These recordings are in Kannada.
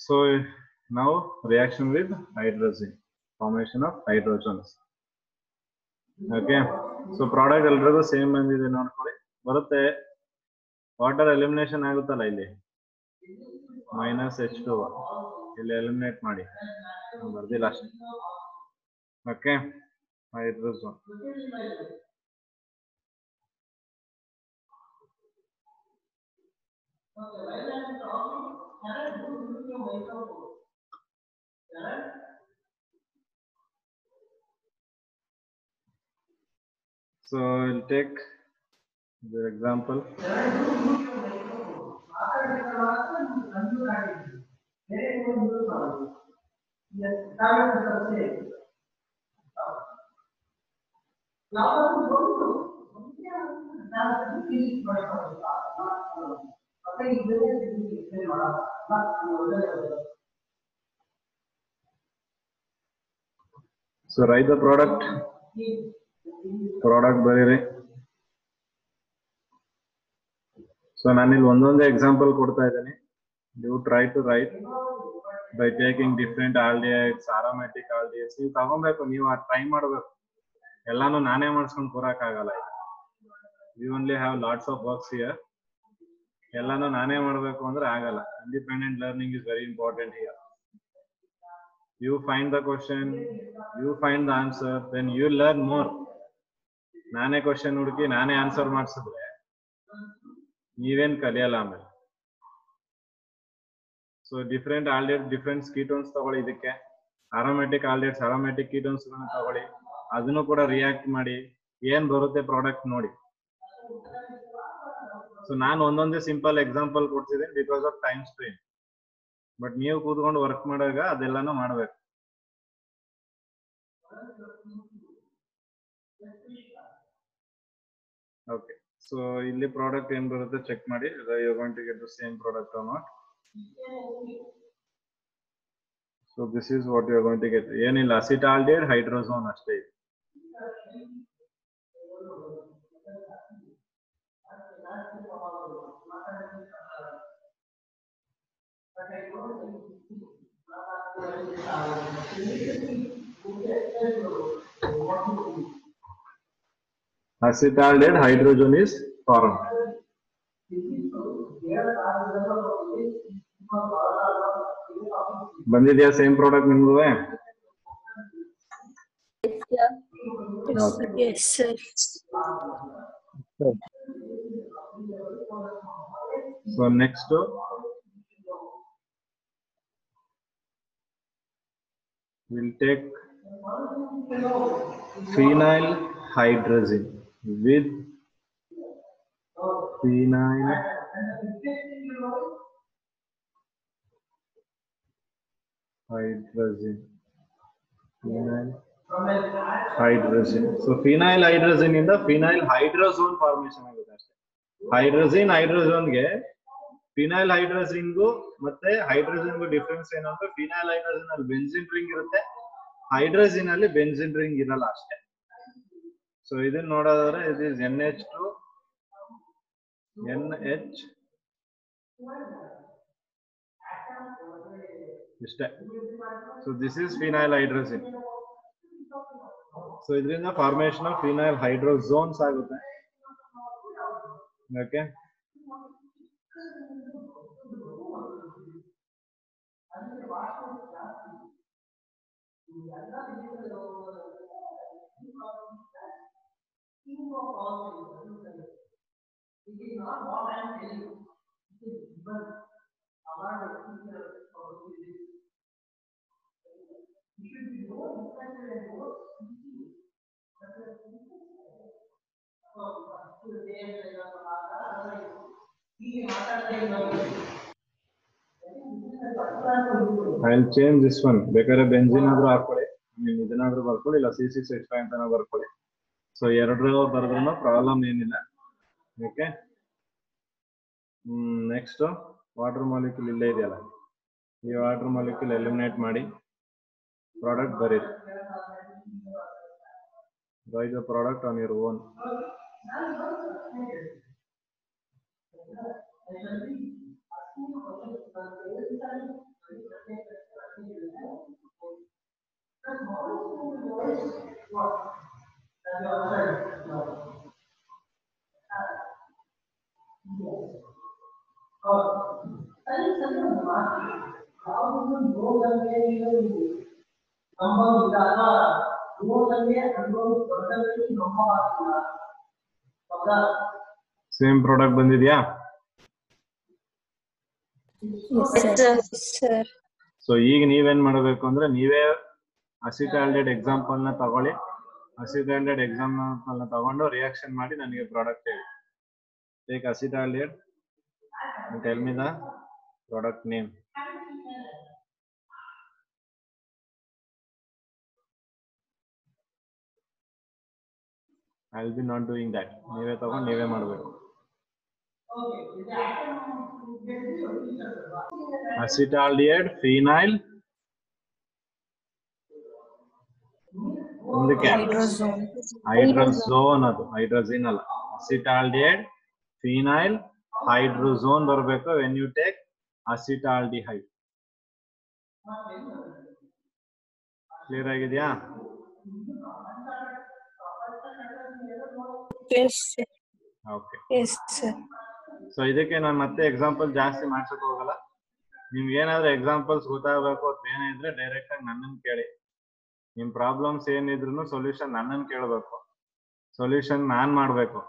So now reaction with hydrazine, formation of hydrogens. Okay, so product ಎಲ್ರಿಗೂ ಸೇಮ್ ಬಂದಿದೆ ನೋಡ್ಕೊಳ್ಳಿ, ಬರುತ್ತೆ. ವಾಟರ್ ಎಲಿಮಿನೇಷನ್ ಆಗುತ್ತಲ್ಲ ಇಲ್ಲಿ -H2O, ಇಲ್ಲಿ ಎಲಿಮಿನೇಟ್ ಮಾಡಿ ಬರ್ದಿಲ್ಲ ಅಷ್ಟೇ. Okay, hydrogen. So I'll take the example. So write the product ಬರೀರಿ. ಸೊ ನಾನಿಲ್ಲಿ ಒಂದೊಂದೇ ಎಕ್ಸಾಂಪಲ್ ಕೊಡ್ತಾ ಇದ್ದೀನಿ. You try to write by taking different aldehydes, aromatic aldehydes. ನೀವು ತಗೊಬೇಕು, ನೀವು ಟ್ರೈ ಮಾಡಬೇಕು. ಎಲ್ಲಾನು ನಾನೇ ಮಾಡಿಸ್ಕೊಂಡು ಕೂರಕ್ಕಾಗಲ್ಲ. We only have lots of works here. ಎಲ್ಲಾನು ನಾನೇ ಮಾಡಬೇಕು ಅಂದ್ರೆ ಆಗಲ್ಲ. Independent learning is very important here. You find the question, you find the answer, then you learn more. ನಾನೇ ಕ್ವಶನ್ ಹುಡುಕಿ ನಾನೇ ಆನ್ಸರ್ ಮಾಡಿಸಿದ್ರೆ ನೀವೇನ್ ಕಲಿಯಲ್ಲ ಆಮೇಲೆ. So different aldehyde, different ketones ತಗೊಳ್ಳಿ. ಇದಕ್ಕೆ ಅರೋಮ್ಯಾಟಿಕ್ ಆಲ್ಡಿಹೈಡ್ಸ್, ಅರೋಮ್ಯಾಟಿಕ್ ಕೀಟೋನ್ಸ್ ತಗೊಳ್ಳಿ, ಅದನ್ನು ಕೂಡ ರಿಯಾಕ್ಟ್ ಮಾಡಿ ಏನ್ ಬರುತ್ತೆ ಪ್ರಾಡಕ್ಟ್ ನೋಡಿ. ಸೊ ನಾನು ಒಂದೊಂದೇ ಸಿಂಪಲ್ ಎಕ್ಸಾಂಪಲ್ ಕೊಡ್ತಿದ್ದೀನಿ because of time stream. But ನೀವು ಕೂತ್ಕೊಂಡು ವರ್ಕ್ ಮಾಡುವಾಗ ಅದೆಲ್ಲಾನು ಮಾಡ್ಬೇಕು. ಓಕೆ, ಸೊ ಇಲ್ಲಿ ಪ್ರಾಡಕ್ಟ್ ಏನ್ ಬರುತ್ತೆ ಚೆಕ್ ಮಾಡಿ. You are going to get the same product or not. So this is what you are going to get. ಏನಿಲ್ಲ, ಅಸಿಟಾಲ್ಡಿಹೈಡ್, ಹೈಡ್ರೋಜೋನ್ ಅಷ್ಟೇ ಇದೆ. Acetaldehyde hydrogen is formed. ಬಂದಿದೆಯಾ ಸೇಮ್ ಪ್ರಾಡಕ್ಟ್ ನಿಮ್ಗೂ? Yes sir. So next we'll take phenyl hydrazine with phenyl hydrazine. So phenyl hydrazine ಇಂದ phenyl hydrazone formation ಆಗುತ್ತೆ ಅಷ್ಟೇ. ಹೈಡ್ರೋಜಿನ್ ಹೈಡ್ರೋಜೋನ್ ಗೆ, ಫಿನೈಲ್ ಹೈಡ್ರೋಜಿನ್ ಗು ಮತ್ತೆ ಹೈಡ್ರೋಜನ್ ಗು ಡಿಫರೆನ್ಸ್ ಏನು ಅಂದ್ರೆ, ಫಿನೈಲ್ ಹೈಡ್ರೋಜನ್ ಅಲ್ಲಿ ಬೆಂಜಿನ್ ರಿಂಗ್ ಇರುತ್ತೆ, ಹೈಡ್ರೋಜಿನ್ ಅಲ್ಲಿ ಬೆಂಜಿನ್ ರಿಂಗ್ ಇರಲ್ಲ ಅಷ್ಟೇ. ಸೊ ಇದನ್ನ ನೋಡೋದಾದ್ರೆ ಇದು ಇಸ್ NH2 NH ಇಷ್ಟೇ. So this is phenyl ಹೈಡ್ರೋಜಿನ್. So ಇದರಿಂದ ಫಾರ್ಮೇಶನ್ ಆಫ್ ಫಿನೈಲ್ ಹೈಡ್ರೋಜೋನ್ಸ್ ಆಗುತ್ತೆ. Okay, I'll change this one. ಬೇಕಾದ್ರೆ ಬೆಂಜಿನ್ ಆದ್ರೂ ಹಾಕೊಳ್ಳಿ, ಇದನ್ನಾದ್ರೂ ಬರ್ಕೊಳ್ಳಿ, ಇಲ್ಲ C6H5 ಅಂತಾನೂ ಬರ್ಕೊಳ್ಳಿ. ಸೊ ಎರಡರೂ ಬರೆದ್ರೂ ಪ್ರಾಬ್ಲಮ್ ಏನಿಲ್ಲ. ಓಕೆ, ನೆಕ್ಸ್ಟ್ ವಾಟರ್ ಮಾಲಿಕ್ಯೂಲ್ ಇಲ್ಲೇ ಇದೆಯಲ್ಲ, ಈ ವಾಟರ್ ಮಾಲಿಕ್ಯೂಲ್ ಎಲಿಮಿನೇಟ್ ಮಾಡಿ ಪ್ರಾಡಕ್ಟ್ ಬರೀರಿ. Write the product on your own. Same product ಬಂದಿದ್ಯಾ? ಸೊ ಈಗ ನೀವೇನ್ ಮಾಡಬೇಕು ಅಂದ್ರೆ ನೀವೇ ಅಸಿಟಾಲ್ಡೆಡ್ ಎಕ್ಸಾಂಪಲ್ ನ ತಗೊಳ್ಳಿ. ಅಸಿಟಾಲ್ಡೆಡ್ ಎಕ್ಸಾಂಪಲ್ ನ ತಗೊಂಡು ರಿಯಾಕ್ಷನ್ ಮಾಡಿ ನನಗೆ ಪ್ರಾಡಕ್ಟ್ ಹೇಳಿ. Take acetaldehyde and tell me the product name. I will be not doing that. ನೀವೇ ತಗೊಂಡು ನೀವೇ ಮಾಡಬೇಕು. ಅಸಿಟಾಲ್ಡಿಹೈಡ್ ಫಿನೈಲ್ ಮುಂದಕ್ಕೆ ಹೈಡ್ರೋಝೋನ್, ಅದು ಹೈಡ್ರೋಜಿನ್ ಅಲ್ಲ. ಅಸಿಟಾಲ್ಡಿಹೈಡ್ ಫಿನೈಲ್ ಹೈಡ್ರೋಝೋನ್ ಬರಬೇಕು when you take acetaldehyde. Clear ಆಗಿದೆಯಾ? ಓಕೆ. ಸೊ ಇದಕ್ಕೆ ನಾನು ಮತ್ತೆ ಎಕ್ಸಾಂಪಲ್ ಜಾಸ್ತಿ ಮಾಡ್ಸಕ್ ಹೋಗಲ್ಲ. ನಿಮ್ಗೆ ಏನಾದ್ರೂ ಎಕ್ಸಾಂಪಲ್ಸ್ ಗೊತ್ತಾಗಬೇಕು ಅಂತ ಏನಿದ್ರೆ ಡೈರೆಕ್ಟ್ ಆಗಿ ನನ್ನನ್ನು ಕೇಳಿ. ನಿಮ್ ಪ್ರಾಬ್ಲಮ್ಸ್ ಏನಿದ್ರು ಸೊಲ್ಯೂಷನ್ ನನ್ನನ್ನು ಕೇಳಬೇಕು. ಸೊಲ್ಯೂಷನ್ ನಾನ್ ಮಾಡ್ಬೇಕು.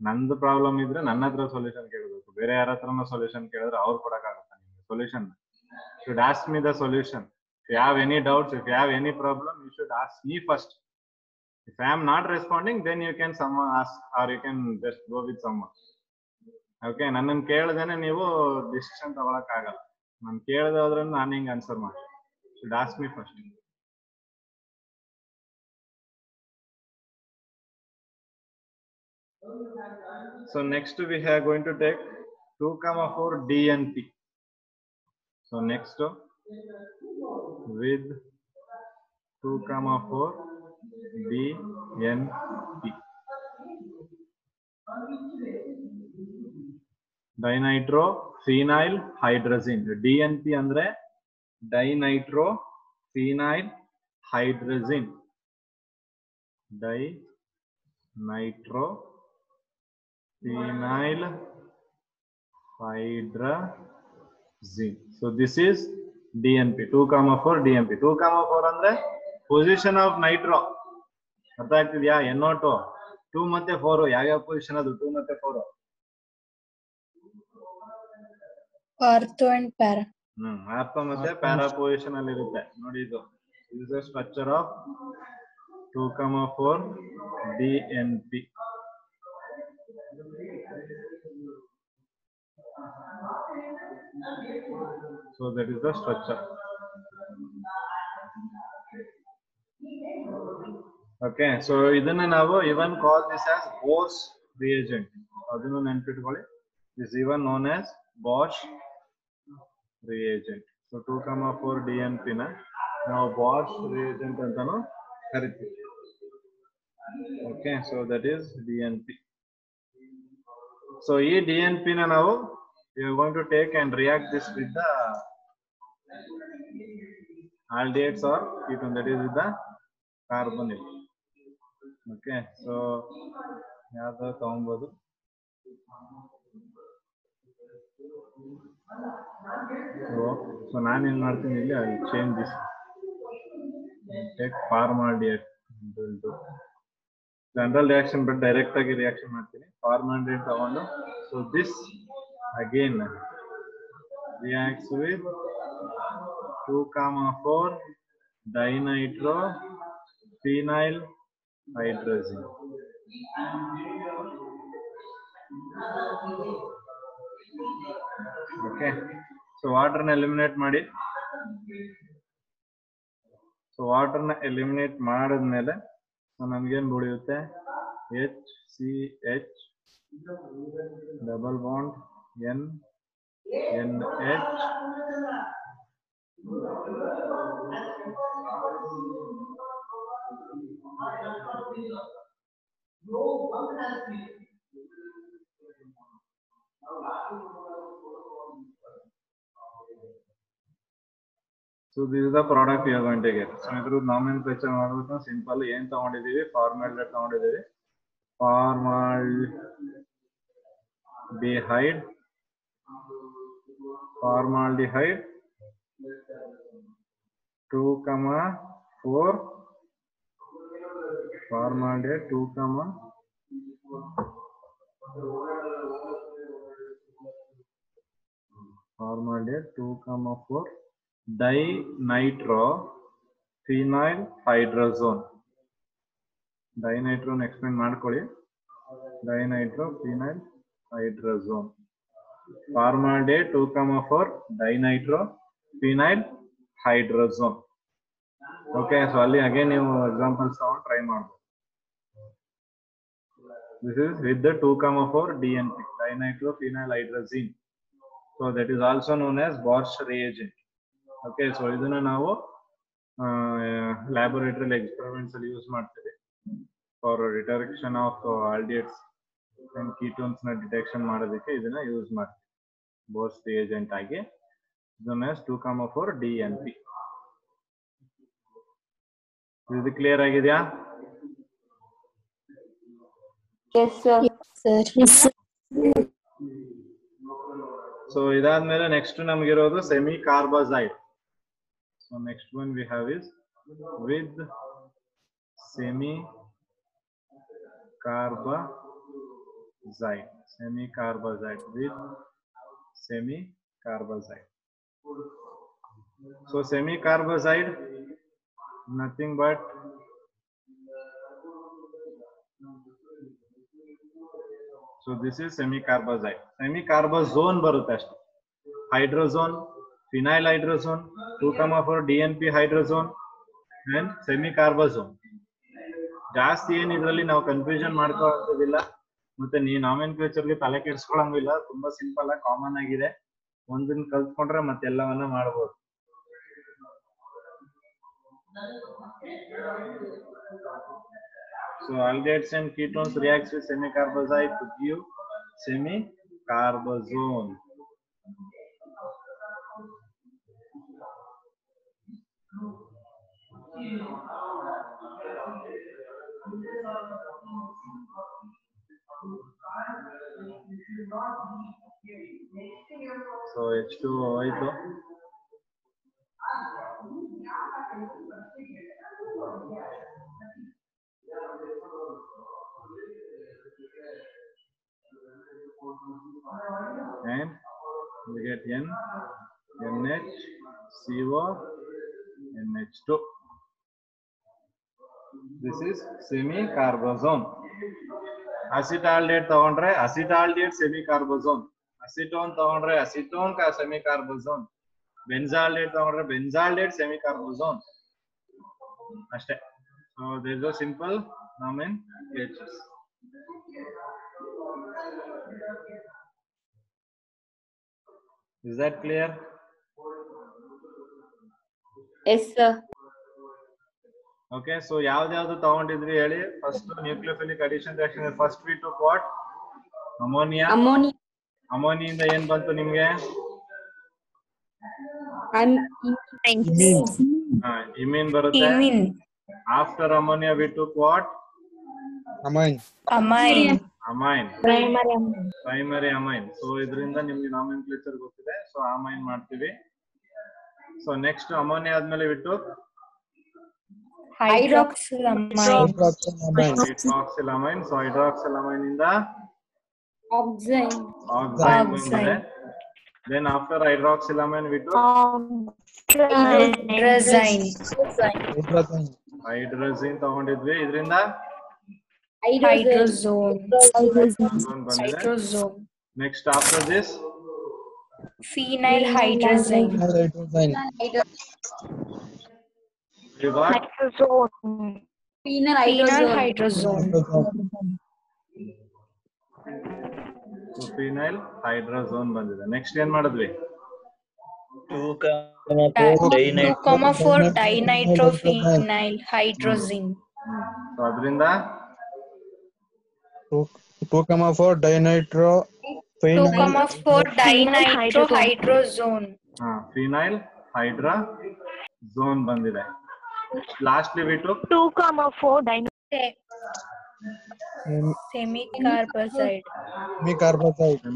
ನಂದು ಪ್ರಾಬ್ಲಮ್ ಇದ್ರೆ ನನ್ನ ಹತ್ರ ಸೊಲ್ಯೂಷನ್ ಕೇಳಬೇಕು. ಬೇರೆ ಯಾರ ಹತ್ರನೂ ಸೊಲ್ಯೂಷನ್ ಕೇಳಿದ್ರೆ ಅವ್ರು ಕೊಡಕ್ಕಾಗತ್ತ ನಿಮ್ಗೆ solution? Should ask me the solution. If you have any doubts, if you have any problem, you should ask me first. If I am not responding, then you can someone ask, or you can just go with someone. Okay, ನನ್ನನ್ನು ಕೇಳದೇನೆ ನೀವು ಡಿಸಿಷನ್ ತಗೊಳಕ್ ಆಗಲ್ಲ. ನಾನು ಕೇಳದೆ ಹೋದ್ರೆ ನಾನು ಹಿಂಗೆ ಆನ್ಸರ್ ಮಾಡಿ. Should ask me first. So next we are going to take 2,4 DNP. So next with 2,4 DNP. Dinitro phenyl ಹೈಡ್ರೋಜಿನ್. DNP ಅಂದ್ರೆ dinitro phenyl ಹೈಡ್ರೋಜಿನ್. Dinitro phenyl hydrazine. So this is DNP. 2,4 DNP. 2,4 ಅಂದ್ರೆ ಪೊಸಿಷನ್ ಆಫ್ ನೈಟ್ರೋ. ಅರ್ಥ ಆಗ್ತಿದ್ಯಾ? NO2 2 ಮತ್ತೆ 4 ಯಾವ್ಯಾವ ಪೊಸಿಷನ್ ಅದು? 2 ಮತ್ತೆ 4 ಆರ್ಥೋ ಅಂಡ್ ಪ್ಯಾರಾ. ಆರ್ಥೋ ಮತ್ತೆ ಪ್ಯಾರಾ ಪೊಸಿಷನ್ ಅಲ್ಲಿ ಇರುತ್ತೆ ನೋಡಿ. ಇದು is the structure of 2,4 DNP. So that is the structure. Okay, so idanna navu even call this as Bosch reagent. Adunu nenpittukolli. This is even known as Bosch reagent. So 2,4 DNP na now Bosch reagent antanu kariತೀವಿ. Okay, so that is DNP. So ee DNP na navu we are going to take and react this with the aldehydes or ketone, that is with the carbonyl. Okay, so yada ತಗೊಂಬೋದು. So ನಾನು ಏನು ಮಾಡ್ತೀನಿ ಇಲ್ಲಿ I will change this. Take formaldehyde into general reaction but direct ಆಗಿ ರಿಯಾಕ್ಷನ್ ಮಾಡ್ತೀನಿ. formaldehyde ತಗೊಂಡು so this again reacts with 2,4 dinitro phenyl hydrazine. Okay, so water na eliminate ಮಾಡಿ. So water na eliminate ಮಾಡಿದ್ಮೇಲೆ so ನಮಗೆ ಏನು ಉಳಿಯುತ್ತೆ? HCH double bond NH So this is the product you are going to get. So ಇದ್ರ nomenclature ಮಾಡೋದು ಸಿಂಪಲ್. ಏನ್ ತಗೊಂಡಿದೀವಿ? ಫಾರ್ಮಾಲ್ಡಿಹೈಡ್ ತಗೊಂಡಿದೀವಿ. Formaldehyde 2,4 formaldehyde 2,4 dinitrophenylhydrazone. Dinitro explain ಮಾಡ್ಕೊಳ್ಳಿ. Dinitrophenylhydrazone. Formaldehyde 2,4 dinitrophenylhydrazone. Okay, so ಅಲ್ಲಿ ಅಗೇನ್ ನೀವು ಎಕ್ಸಾಂಪಲ್ಸ್ ತಗೊಂಡು ಟ್ರೈ ಮಾಡ್ಬೋದು. This is with the 2,4 DNP, dinitrophenylhydrazine. So that is also known as Bosch reagent. Okay, so ಇದನ್ನ ನಾವು laboratory experiments ಅಲ್ಲಿ ಯೂಸ್ ಮಾಡ್ತೀವಿ for detection of aldehydes and ketones ನ ಡಿಟೆಕ್ಷನ್ ಮಾಡೋದಕ್ಕೆ ಇದನ್ನ ಯೂಸ್ ಮಾಡ್ತೀವಿ. Bosch reagent ಆಗಿ known as 2,4 DNP. ಇದು ಕ್ಲಿಯರ್ ಆಗಿದೆಯಾ? Yes, sir. Yes, sir. So ಇದಾದ್ಮೇಲೆ ನೆಕ್ಸ್ಟ್ ನಮಗಿರೋದು semicarbazide. So next one we have is with semi carbazide. Semi carbazide with semi carbazide. So semi carbazide nothing but so this is semi carbazide. Semi carbazone ಬರುತ್ತೆ ಅಷ್ಟೇ. Hydrazone, phenyl hydrazone, 2,4 DNP hydrazone and semi carbazone. ಜಾಸ್ತಿ ಏನ್ ಇದರಲ್ಲಿ ನಾವು ಕನ್ಫ್ಯೂಷನ್ ಮಾಡ್ಕೊಳ್ಳೋದಿಲ್ಲ, ಮತ್ತೆ ನೀ ನಾಮೆನ್ಕ್ಲೇಚರ್ಗೆ ತಲೆ ಕೆಡಿಸ್ಕೊಳ್ಳಂಗಿಲ್ಲ. ತುಂಬಾ ಸಿಂಪಲ್ ಆಗಿ ಕಾಮನ್ ಆಗಿದೆ. ಒಂದನ್ನ ಕಲ್ತ್ಕೊಂಡ್ರೆ ಮತ್ತೆ ಎಲ್ಲವನ್ನ ಮಾಡಬಹುದು. So aldehydes and ketones reacts with semi-carbazide to give semi-carbazone. So H2O ಆಯ್ತು. And we get N, NH, CO, NH2. This is semi-carbazone. Acetaldehyde ತಗೊಂಡ್ರೆ acetaldehyde semi-carbazone. Acetone ತಗೊಂಡ್ರೆ acetone का semi-carbazone. Benzaldehyde ತಗೊಂಡ್ರೆ benzaldehyde semi-carbazone. ಅಷ್ಟೇ. So there is a simple nomenclature. Is that clear? Yes, sir. Okay, so ಯಾವ್ದು ತಗೊಂಡಿದ್ರಿ ಹೇಳಿ. First nucleophilic addition reaction. First we took what? Ammonia. ಅಮೋನಿಯಿಂದ ಏನ್ ಬಂತು ನಿಮ್ಗೆ? ಇಮೀನ್ ಬರುತ್ತೆ. After ammonia we took what? Amine. Primary amine. So ಇದರಿಂದ ನಿಮ್ಗೆ ನಾಮೆನ್ಕ್ಲೇಚರ್ ಗೊತ್ತಿದೆ. ಸೊ ಅಮೈನ್ ಮಾಡ್ತೀವಿ. ಸೊ ನೆಕ್ಸ್ಟ್ ಅಮೋನಿಯಾ ಆದ್ಮೇಲೆ we took hydroxylamine. Hydroxylamine. So hydroxylamine ಇಂದ oxide ಬಂದಿದೆ. Then after hydroxylamine we took hydrazine ತಗೊಂಡಿದ್ವಿ. ಇದರಿಂದ hydrazone. Next after this phenylhydrazine. we got Phenylhydrazone. so phenylhydrazone ಬಂದಿದೆ. ನೆಕ್ಸ್ಟ್ ಏನ್ ಮಾಡಿದ್ವಿ? 2,4 dinitrophenylhydrazine. ಸೊ ಅದರಿಂದ 2,4 dinitrohydrazone. ಫಿನೈಲ್ ಹೈಡ್ರಾಜೋನ್ ಬಂದಿದೆ. Lastly we took 2,4 dino. Semicarbazide.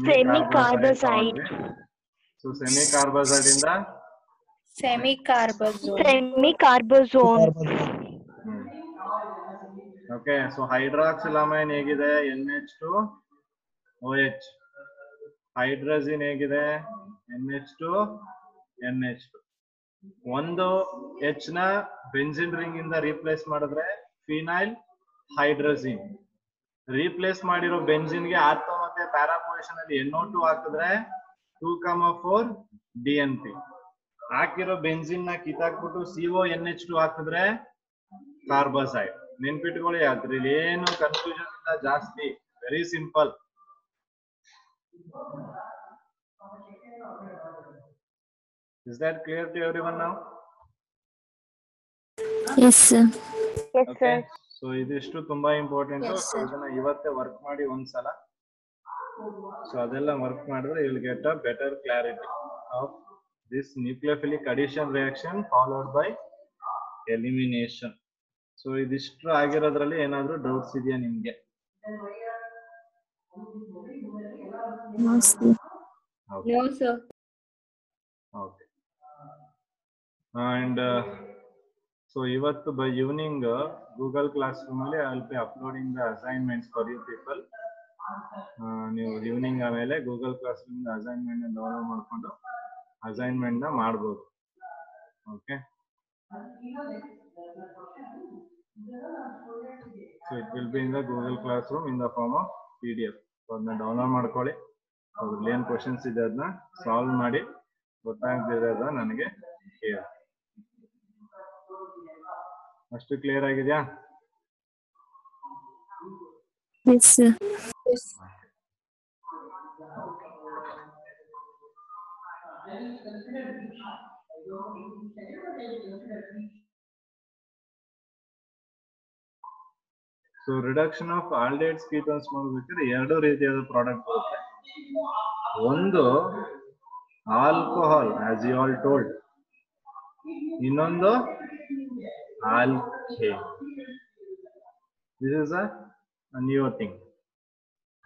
Semicarbazide. So semicarbazide ಇಂದ Semicarbazole. Semicarbazone. Okay. So hydroxylamine ಹೇಗಿದೆ? NH2OH. ಹೈಡ್ರೋಜಿನ್ ಹೇಗಿದೆ? NH2NH2. ಒಂದು H ನ ಬೆಂಜಿನ್ ರಿಂಗ್ ಇಂದ ರೀಪ್ಲೇಸ್ ಮಾಡಿದ್ರೆ ಫಿನೈಲ್ ಹೈಡ್ರೋಜಿನ್. ರೀಪ್ಲೇಸ್ ಮಾಡಿರೋ ಬೆಂಜಿನ್ ಗೆ ಆರ್ಥೋ ಮತ್ತೆ ಪ್ಯಾರಾ ಪೊಸಿಷನ್ ಅಲ್ಲಿ NO2 ಹಾಕಿದ್ರೆ 2,4 DNP. ಹಾಕಿರೋ ಬೆಂಜಿನ್ ನ ಕಿತ್ತಾಕ್ಬಿಟ್ಟು CONH2 ಹಾಕಿದ್ರೆ ಕಾರ್ಬಾಸೈಡ್. ನೆನ್ಪಿಟ್ಕೊಳ್ಳಿ, ಅದ್ರಲ್ಲಿ ಏನು ಕನ್ಫ್ಯೂಷನ್ ಇಲ್ಲ ಜಾಸ್ತಿ. Very simple. Is that clear to everyone now? Yes, sir. Yes, Okay. sir. So ಇದಿಷ್ಟು ತುಂಬಾ ಇಂಪಾರ್ಟೆಂಟ್. Yes, sir. ಇದನ್ನ ಇವತ್ತೇ ವರ್ಕ್ ಮಾಡಿ ಒಂದ್ಸಲ. ಸೊ ಅದೆಲ್ಲ ವರ್ಕ್ ಮಾಡಿದ್ರೆ you will get a better clarity of this nucleophilic addition reaction followed by elimination. So ಇದಿಷ್ಟು ಆಗಿರೋದ್ರಲ್ಲಿ ಏನಾದ್ರೂ ಡೌಟ್ಸ್ ಇದೆಯಾ ನಿಮ್ಗೆ? No, sir. No, sir. Okay. And so ಇವತ್ತು by evening Google Classroom ಅಲ್ಲಿ I will be uploading the assignments for you people. ನೀವು ಈವ್ನಿಂಗ್ ಆಮೇಲೆ Google Classroom ಇಂದ ಅಸೈನ್ಮೆಂಟ್ ನ ಡೌನ್ಲೋಡ್ ಮಾಡ್ಕೊಂಡು ಅಸೈನ್ಮೆಂಟ್ ನ ಮಾಡ್ಬೋದು. Okay. So it will be in the Google Classroom in the form of PDF. So ಅದನ್ನ ಡೌನ್ಲೋಡ್ ಮಾಡ್ಕೊಳ್ಳಿ. ಅದ್ರಲ್ಲಿ ಏನ್ ಕ್ವಶನ್ಸ್ ಇದೆ ಅದನ್ನ ಸಾಲ್ವ್ ಮಾಡಿ, ಗೊತ್ತಾಗದಿರೋದ ನನಗೆ ಹೇಳಿ. ಅಷ್ಟು ಕ್ಲಿಯರ್ ಆಗಿದೆಯಾ? Yes, sir. So reduction of aldehydes ketones ಮಾಡಬೇಕಾದ್ರೆ ಎರಡು ರೀತಿಯಾದ ಪ್ರಾಡಕ್ಟ್ ಬರುತ್ತೆ. ಒಂದು alcohol as you all told, ಇನ್ನೊಂದು alkane. This is a new thing.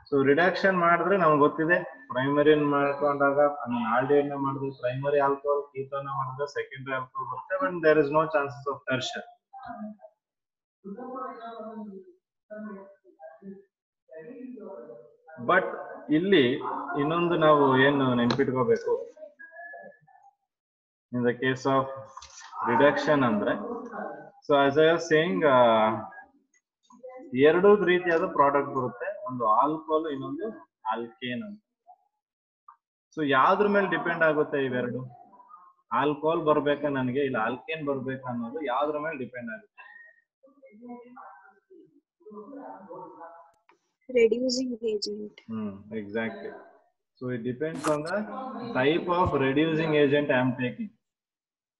So reduction ಮಾಡಿದ್ರೆ ನಮ್ಗೆ ಗೊತ್ತಿದೆ, ಪ್ರೈಮರಿ ಮಾಡ್ಕೊಂಡಾಗ ಆಲ್ಡಿಹೈಡ್ ನ ಮಾಡಿದ್ರೆ ಪ್ರೈಮರಿ ಆಲ್ಕೋಹಾಲ್, ಕೀಟೋನ್ ಮಾಡಿದ್ರೆ ಸೆಕೆಂಡರಿ ಆಲ್ಕೋಹಾಲ್ ಬರುತ್ತೆ. But there is no chances of tertiary. But ಇಲ್ಲಿ ಇನ್ನೊಂದು ನಾವು ಏನು ನೆನ್ಪಿಟ್ಕೋಬೇಕು, in the case of reduction ಅಂದ್ರೆ, so as I was saying, ಎರಡು ರೀತಿಯಾದ ಪ್ರಾಡಕ್ಟ್ ಬರುತ್ತೆ. ಒಂದು ಆಲ್ಕೋಹಾಲ್, ಇನ್ನೊಂದು ಆಲ್ಕೇನ್ ಅಂತ. ಸೊ ಯಾವ್ದ್ರ ಮೇಲೆ ಡಿಪೆಂಡ್ ಆಗುತ್ತೆ ಇವೆರಡು? ಆಲ್ಕೋಹಾಲ್ ಬರ್ಬೇಕಾ ನನಗೆ, ಇಲ್ಲ ಆಲ್ಕೇನ್ ಬರ್ಬೇಕಾ ಅನ್ನೋದು ಯಾವ್ದ್ರ ಮೇಲೆ ಡಿಪೆಂಡ್ ಆಗುತ್ತೆ? Reducing agent. Exactly. So it depends on the type of reducing agent I am taking.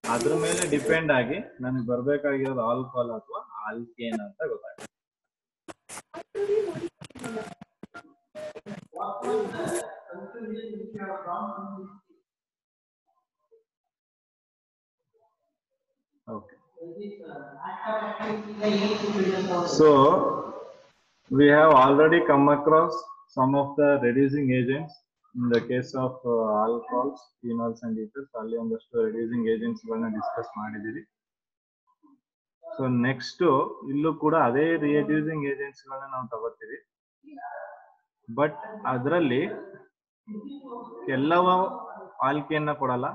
ಅದ್ರ ಮೇಲೆ ಡಿಪೆಂಡ್ ಆಗಿ ನನಗೆ ಬರ್ಬೇಕಾಗಿರೋದು ಆಲ್ಕೋಹಾಲ್ ಅಥವಾ ಆಲ್ಕೇನ್ ಅಂತ ಗೊತ್ತಾಗುತ್ತೆ. Okay. So we have already come across some of the reducing agents in the case of alcohols, phenols and ethers. ಅಲ್ಲಿ ಒಂದಷ್ಟು reducing agents ಗಳನ್ನ ಡಿಸ್ಕಸ್ ಮಾಡಿದೀವಿ. ಸೊ ನೆಕ್ಸ್ಟ್ ಇಲ್ಲೂ ಕೂಡ ಅದೇ reducing agents ಗಳನ್ನ ನಾವು ತಗೋತೀವಿ. ಬಟ್ ಅದರಲ್ಲಿ ಎಲ್ಲವೂ ಆಲ್ಕೇನ್ ನ ಕೊಡಲ್ಲ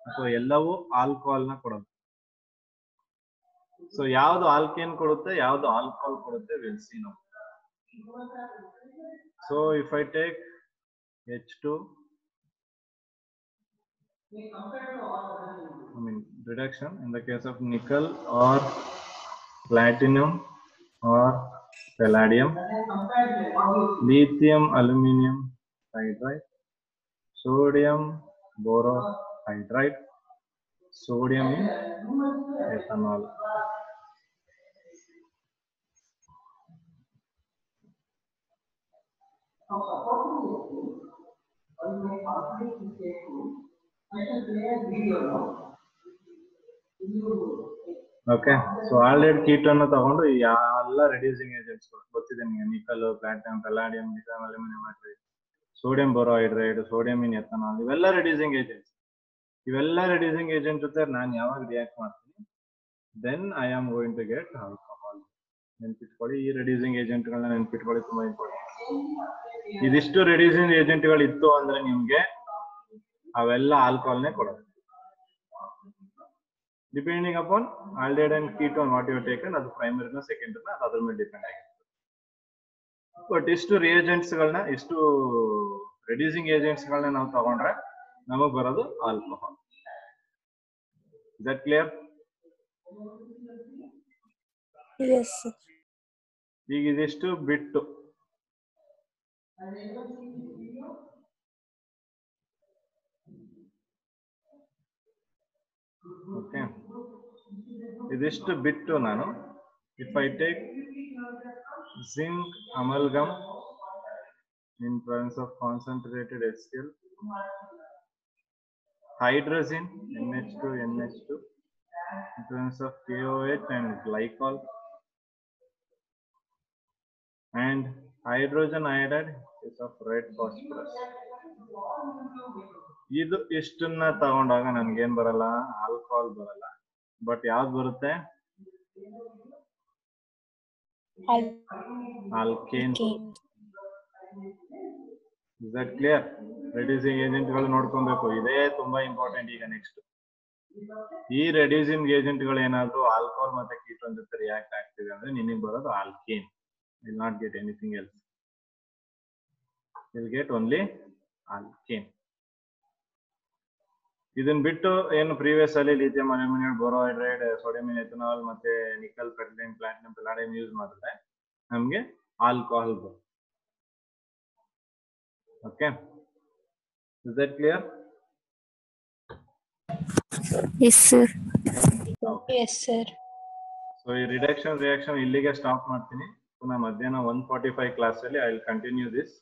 ಅಥವಾ ಎಲ್ಲವೂ ಆಲ್ಕೋಹಾಲ್ ನ ಕೊಡಲ್ಲ. ಸೊ ಯಾವ್ದು ಆಲ್ಕೇನ್ ಕೊಡುತ್ತೆ, ಯಾವ್ದು ಆಲ್ಕೋಹಾಲ್ ಕೊಡುತ್ತೆ, will see now. So if I take H2, I mean reduction in the case of nickel or platinum or palladium, lithium aluminum hydride, sodium borohydride, sodium in ethanol. Okay, so already ketone ತಗೊಂಡು ಎಲ್ಲ ರೆಡ್ಯೂಸಿಂಗ್ ಏಜೆಂಟ್ಸ್ ಗೊತ್ತಿದೆ ನಿಮಗೆ, nickel, platinum, palladium, lithium, aluminium nitrate, sodium borohydride, sodium in ethanol, ಇವೆಲ್ಲ ರೆಡ್ಯೂಸಿಂಗ್ ಏಜೆಂಟ್ಸ್. ಇವೆಲ್ಲ ರೆಡ್ಯೂಸಿಂಗ್ ಏಜೆಂಟ್ ಜೊತೆ ನಾನು ಯಾವಾಗ ರಿಯಾಕ್ಟ್ ಮಾಡ್ತೀನಿ, then I am going to get alcohol. ನೆನ್ಪಿಟ್ಕೊಳ್ಳಿ, ಈ ರೆಡ್ಯೂಸಿಂಗ್ ಏಜೆಂಟ್ಗಳನ್ನ ನೆನ್ಪಿಟ್ಕೊಳ್ಳಿ, ತುಂಬಾ ಇಂಪಾರ್ಟೆಂಟ್. ಇದಿಷ್ಟು ರೆಡ್ಯೂಸಿಂಗ್ ಏಜೆಂಟ್ಗಳು ಇತ್ತು ಅಂದ್ರೆ ನಿಮ್ಗೆ ಅವೆಲ್ಲ ಆಲ್ಕೋಹಾಲ್ನೇ ಕೊಡೋದು. Depending upon aldehyde and ketone what you taken, ಅದು ಪ್ರೈಮರಿನ ಸೆಕೆಂಡರಿನ ಅದ್ರ ಮೇಲೆ ಡಿಪೆಂಡ್ ಆಗಿರುತ್ತೆ. ಬಟ್ ಇಷ್ಟು ರಿಯೇಜೆಂಟ್ಸ್ ಗಳನ್ನ, ಇಷ್ಟು ರೆಡ್ಯೂಸಿಂಗ್ ಏಜೆಂಟ್ಸ್ ಗಳನ್ನ ನಾವು ತಗೊಂಡ್ರೆ ನಮಗ್ ಬರೋದು alcohol. Is that clear? Yes, sir. ಈಗ ಇದಿಷ್ಟು ಬಿಟ್ಟು ಓಕೆ, ಇದಿಷ್ಟು ಬಿಟ್ಟು ನಾನು if I take zinc amalgam in presence of concentrated HCl, hydrazine NH2 NH2 in presence of KOH and glycol, and hydrogen iodide is of red phosphorus. ಇದು ಇಷ್ಟನ್ನ ತಗೊಂಡಾಗ ನನ್ಗೇನ್ ಬರಲ್ಲ, ಆಲ್ಕೋಹಾಲ್ ಬರಲ್ಲ. ಬಟ್ ಯಾವ್ದು ಬರುತ್ತೆ? Alkane. Is that clear? Reducing agent ಗಳು ನೋಡ್ಕೊಬೇಕು, ಇದೇ ತುಂಬಾ ಇಂಪಾರ್ಟೆಂಟ್. ಈಗ ನೆಕ್ಸ್ಟ್, ಈ ರೆಡ್ಯೂಸಿಂಗ್ ಏಜೆಂಟ್ ಗಳು ಏನಾದ್ರು ಆಲ್ಕೋಹಾಲ್ ಮತ್ತೆ ಕೀಟೋನ್ ಜೊತೆ ರಿಯಾಕ್ಟ್ ಆಗ್ತಿದೆ ಅಂದ್ರೆ ನಿನಗೆ ಬರೋದು alkane. Will not get anything else, will get only alkane. ಇದನ್ನ ಬಿಟ್ಟು ಏನು ಪ್ರೀವಿಯಸ್ ಅಲ್ಲಿ lithium, aluminium, ಬೋರೋಹೈಡ್ರೈಡ್, sodium in ethanol ಮತ್ತೆ ನಿಕಲ್, ಪೆಟ್ಲಿನ್, ಪ್ಲಾಟಿನಂ, ಪೆಲಾಡಿಯಂ ಯೂಸ್ ಮಾಡಿದ್ರೆ ನಮ್ಗೆ ಆಲ್ಕೋಹಾಲ್ ಬರುತ್ತೆ. Okay, is that clear? Yes, sir. Yes, sir. So ಈ ರಿಡಕ್ಷನ್ ರಿಯಾಕ್ಷನ್ ಇಲ್ಲಿಗೆ ಸ್ಟಾಪ್ ಮಾಡ್ತೀನಿ. ಪುನಃ ಮಧ್ಯಾಹ್ನ 1:45 ಕ್ಲಾಸ್ ಅಲ್ಲಿ I will continue this.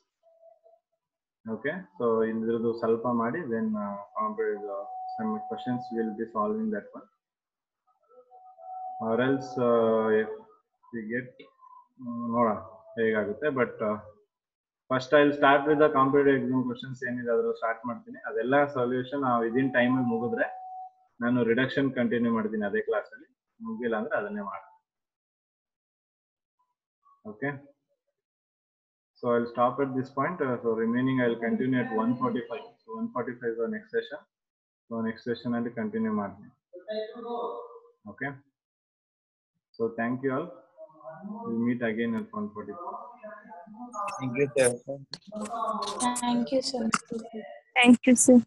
Okay, so ಇದ್ರದ್ದು ಸ್ವಲ್ಪ ಮಾಡಿ then some questions will be solving that one, or else if we get ನೋಡೋಣ ಹೇಗಾಗುತ್ತೆ. But first I will start with the competitive exam questions ಏನಿದೆ ಅದ್ರ ಸ್ಟಾರ್ಟ್ ಮಾಡ್ತೀನಿ. ಅದೆಲ್ಲ ಸೊಲ್ಯೂಷನ್ ವಿದಿನ್ ಟೈಮ್ ಅಲ್ಲಿ ಮುಗಿದ್ರೆ ನಾನು ರಿಡಕ್ಷನ್ ಕಂಟಿನ್ಯೂ ಮಾಡ್ತೀನಿ ಅದೇ ಕ್ಲಾಸ್ ಅಲ್ಲಿ. ಮುಗಿಲ್ಲ ಅಂದ್ರೆ ಅದನ್ನೇ ಮಾಡ್ತೀನಿ. Okay, so I'll stop at this point. So remaining I'll continue at 1:45. So 1:45 is the next session. So next session I'll continue ಮಾಡ್ತೀನಿ. Okay, so thank you all. We'll meet again at 1:45. Thank you, sir. Thank you, sir. Thank you, sir.